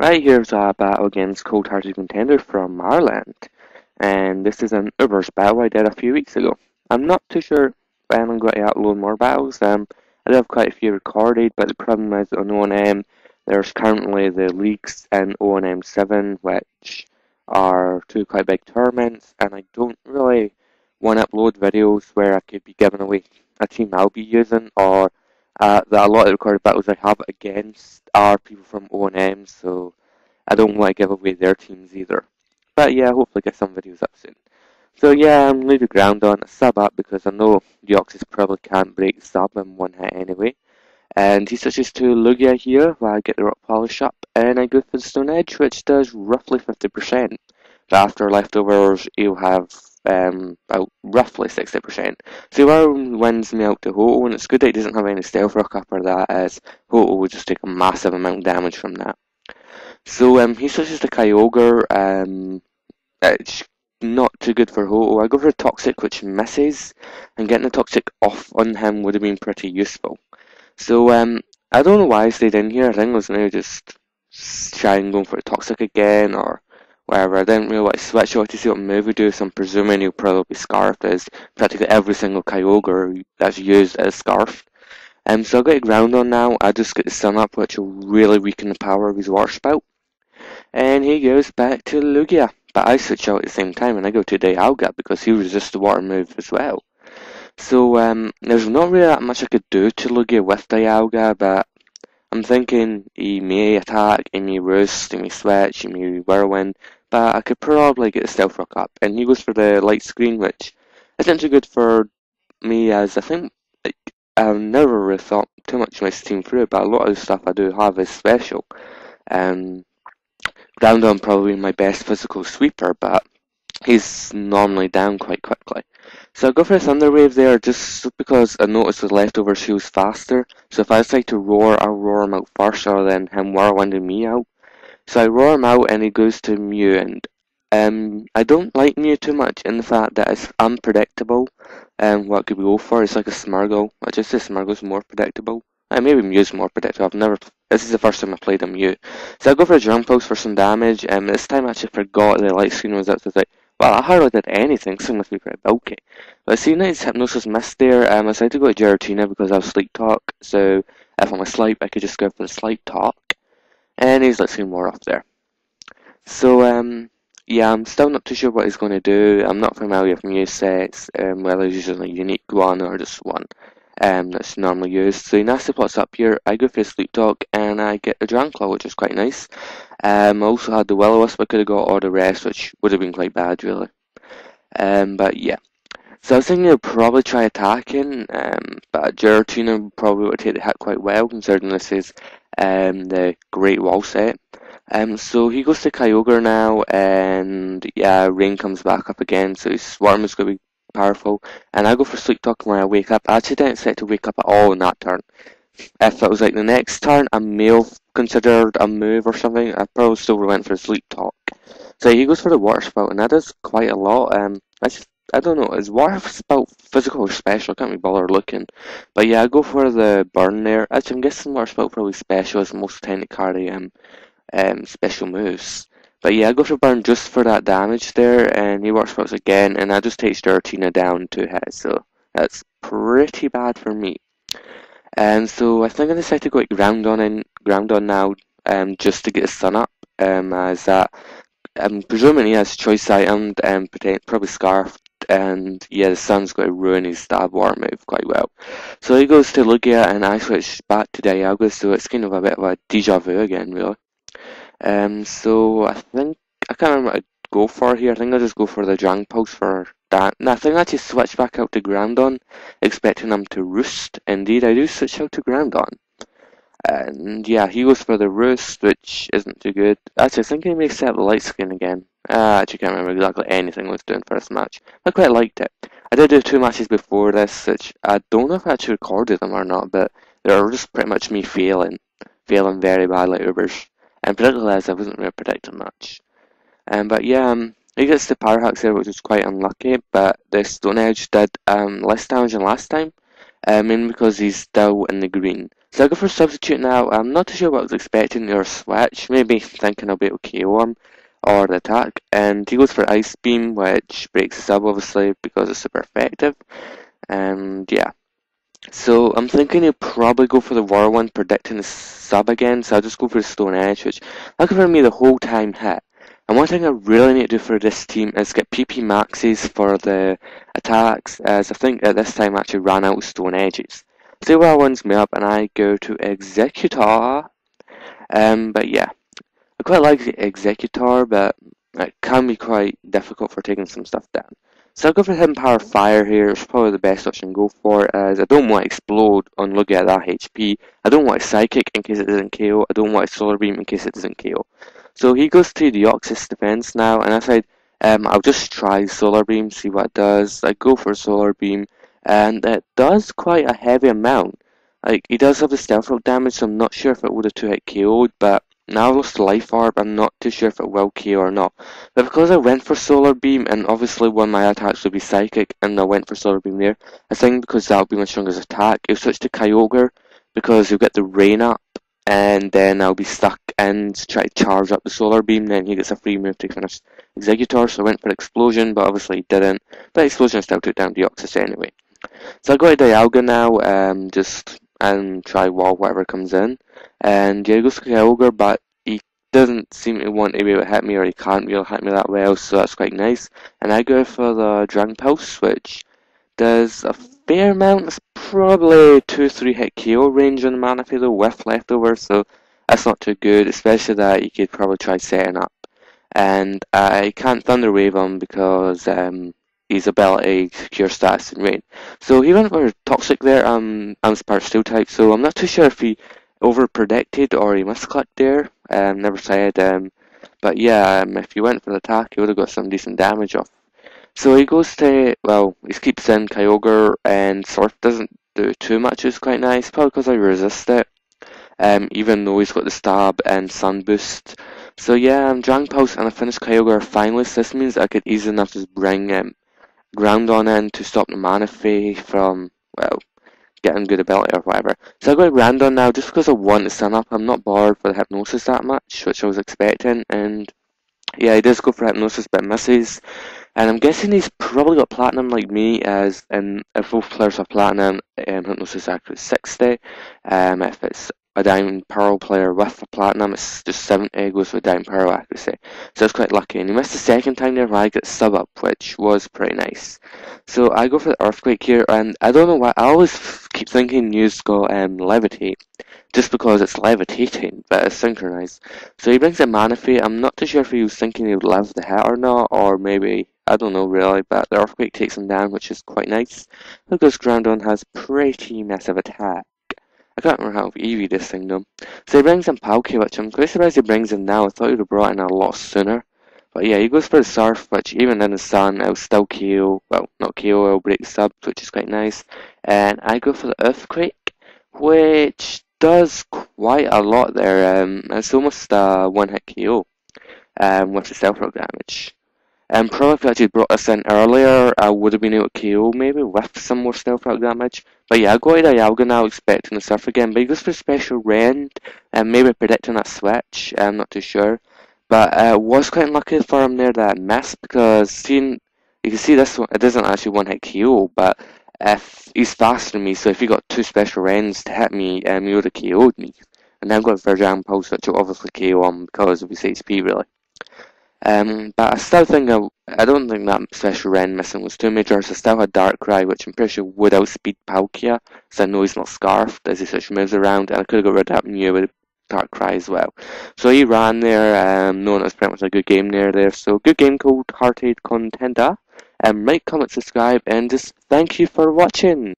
Right, here's a battle against ColdHeartedContender from Marriland, and this is an Ubders battle I did a few weeks ago. I'm not too sure when I'm going to upload more battles. I do have quite a few recorded, but the problem is on O&M, there's currently the leagues in O&M 7, which are two quite big tournaments, and I don't really want to upload videos where I could be giving away a team I'll be using, or that a lot of the recorded battles I have against are people from O&M, so I don't want to give away their teams either. But yeah, hopefully get some videos up soon. So yeah, I'm leaving the ground on a sub up because I know Deoxys probably can't break the sub in one hit anyway. And he switches to Lugia here while I get the rock polish up, and I go for the Stone Edge, which does roughly 50%. But after leftovers, he'll have about roughly 60%. So he wins me out to Hoto, and it's good that he doesn't have any stealth rock up or that, as Hoto will just take a massive amount of damage from that. So he switches to Kyogre. It's not too good for Hoto. I go for a Toxic, which misses, and getting a Toxic off on him would have been pretty useful. So I don't know why I stayed in here. I think I was now just trying going for a Toxic again or whatever. I didn't really want to switch out to see what move we do, so I'm presuming he'll probably Scarf, as practically every single Kyogre that's used is Scarf. So I've got a ground on now. I just get the Sun Up, which will really weaken the power of his Water Spout. And he goes back to Lugia. But I switch out at the same time and I go to Dialga because he resists the water move as well. So there's not really that much I could do to Lugia with Dialga, but I'm thinking he may attack, he may roost, he may switch, he may whirlwind, but I could probably get the Stealth Rock up. And he goes for the Light Screen, which isn't too good for me, as I think like, I've never really thought too much of my team through, but a lot of the stuff I do have is special. Um, Groundon probably my best physical sweeper, but he's normally down quite quickly. So I go for a Thunder Wave there just because I noticed the leftovers heals faster. So if I decide to roar, I'll roar him out first rather than him whirlwinding me out. So I roar him out and he goes to Mew, and I don't like Mew too much in the fact that it's unpredictable. What could we go for? It's like a Smirgle. I just say Smirgle's more predictable. Maybe Mew's more predictable. This is the first time I played a Mew. So I go for a Drum Pulse for some damage, and this time I actually forgot the Light Screen was up, so I was like, well, I hardly did anything, so it must be pretty bulky. But seeing that his Hypnosis missed there, I decided to go to Giratina because I have Sleep Talk, so if I'm asleep, I could just go for the Sleep Talk, and he's Light Screen more off there. So, yeah, I'm still not too sure what he's going to do. I'm not familiar with Mew sets, whether he's using a unique one or just one that's normally used. So he nasty plots up here. I go for a Sleep Talk and I get the Dragon Claw, which is quite nice. I also had the Will-O-Wisp. I could have got all the rest, which would have been quite bad, really. But yeah. So I was thinking he'll probably try attacking, but Giratina probably would take the hit quite well, considering this is the Great Wall set. So he goes to Kyogre now, and yeah, Rain comes back up again, so his Swarm is going to be powerful. And I go for Sleep Talk when I wake up. I actually didn't set to wake up at all in that turn. If it was like the next turn, I may have considered a move or something. I probably still went for Sleep Talk. So he goes for the Water Spout, and that does quite a lot. I don't know, is Water Spout physical or special? I can't be bothered looking. But yeah, I go for the Burn there. Actually, I'm guessing Water Spout probably special, as most tend to carry special moves. But yeah, I go for Burn just for that damage there, and he Water Spouts again, and I just take Giratina down 2 hits, so that's pretty bad for me. So I think I decided to go ground on now, just to get the Sun up, as that I'm presuming he has choice itemed and probably Scarfed, and yeah, the Sun's going to ruin his stab water move quite well. So he goes to Lugia, and I switch back to Dialga, so it's kind of a bit of a deja vu again, really. So I can't remember what I'd go for here. I think I'll just go for the Dragon Pulse for that. No, I think I actually switch back out to Groundon, expecting him to roost. Indeed, I do switch out to Groundon. And yeah, he goes for the roost, which isn't too good. Actually, I think he may set the Light Skin again. I actually can't remember exactly anything I was doing for this match. I quite liked it. I did do 2 matches before this, which I don't know if I actually recorded them or not, but they're just pretty much me failing very badly at Ubers. And particularly as I wasn't really predicting much. But yeah, he gets the Power Hacks there, which was quite unlucky, but the Stone Edge did less damage than last time, mainly because he's still in the green. So I go for substitute now. I'm not too sure what I was expecting or switch. Maybe thinking I'll be able to KO him or the attack. And he goes for Ice Beam, which breaks the sub obviously because it's super effective. And yeah. So I'm thinking he'll probably go for the Whirlwind, predicting the sub again. So I'll just go for the Stone Edge, which looking for me the whole time hit. And one thing I really need to do for this team is get PP maxes for the attacks, as I think at this time I actually ran out of Stone Edges. So Whirlwinds me up and I go to Executor. But yeah, I quite like the Executor, but it can be quite difficult for taking some stuff down. So I'll go for Hidden Power Fire here. It's probably the best option to go for, as I don't want to Explode on looking at that HP. I don't want a Psychic in case it doesn't KO. I don't want a Solar Beam in case it doesn't KO. So he goes to Deoxys Defense now, and I said I'll just try Solar Beam, see what it does. I go for Solar Beam, and it does quite a heavy amount. Like, he does have the Stealth Rock damage, so I'm not sure if it would have 2-hit KO'd, but now I lost Life Orb, I'm not too sure if it will KO or not. But because I went for Solar Beam, and obviously one of my attacks would be Psychic, and I went for Solar Beam there, I think because that would be my strongest attack, it'll switch to Kyogre, because you'll get the Rain up, and then I'll be stuck and try to charge up the Solar Beam, then he gets a free move to finish Executor, so I went for Explosion, but obviously he didn't. But Explosion still took down Deoxys anyway. So I go to Dialga now, just and try wall whatever comes in. And yeah, he goes to Kyogre, but he doesn't seem to want to be able to hit me, or he can't really hit me that well, so that's quite nice. And I go for the Dragon Pulse, which does a fair amount. It's probably 2-3 hit KO range on the Manaphy though, with leftovers, so that's not too good, especially that you could probably try setting up. And I can't Thunder Wave him because his ability cure status and rain. So he went for Toxic there. I'm Spark Steel type, so I'm not too sure if he over predicted or he misclicked there. Never said. But yeah, if he went for the attack, he would have got some decent damage off. So he goes to, well, he keeps in Kyogre, and Surf doesn't do too much. It's quite nice, probably because I resist it. Even though he's got the Stab and Sun Boost. So yeah, I'm Dragon Pulse and I finished Kyogre finalist. This means I could easily enough just bring Groundon in to stop the Manaphy from, well, getting good ability or whatever. So I go to Groundon now just because I want to Sun Up. I'm not bored for the Hypnosis that much, which I was expecting, and yeah, he does go for Hypnosis but misses. And I'm guessing he's probably got Platinum like me, as in if both players have Platinum, Hypnosis accuracy 60. If it's a Diamond Pearl player with a Platinum, it's just 70, goes with Diamond Pearl accuracy. So it's quite lucky. And he missed the second time there where I get sub up, which was pretty nice. So I go for the Earthquake here, and I don't know why, I always keep thinking Mew's got Levitate, just because it's levitating, but it's synchronized. So he brings in Manaphy. I'm not too sure if he was thinking he would live the hit or not, or maybe, I don't know really, but the Earthquake takes him down, which is quite nice. Because Groundon has pretty massive attack. I can't remember how Eevee this thing though. So he brings in Palkia, which I'm quite surprised he brings in now. I thought he would have brought in a lot sooner. But yeah, he goes for the Surf, which even in the sun, it'll still KO. Well, not KO, it'll break the sub, which is quite nice. And I go for the Earthquake, which does quite a lot there. It's almost a one-hit KO with the Stealth Rock damage. Probably if I actually brought this in earlier, I would have been able to KO maybe with some more Stealth Rock damage. But yeah, I go to Dialga now expecting the Surf again, but he goes for Special Rend, and maybe predicting that switch, I'm not too sure. But it was quite unlucky for him there that I missed, because seeing, you can see this one, it doesn't actually one-hit KO, but if he's faster than me, so if he got 2 Special Rends to hit me, he would have KO'd me. And then I've got Dragon Pulse, which will obviously KO him because of his HP really. But I still think I don't think that Special Rend missing was too major. So I still had Darkrai, which I'm pretty sure would outspeed Palkia, so I know he's not Scarfed as he switch moves around, and I could have got rid of that Mew with Darkrai as well. So he ran there, knowing it was pretty much a good game there. So good game, Cold-Hearted Contender. Like, comment, subscribe, and just thank you for watching.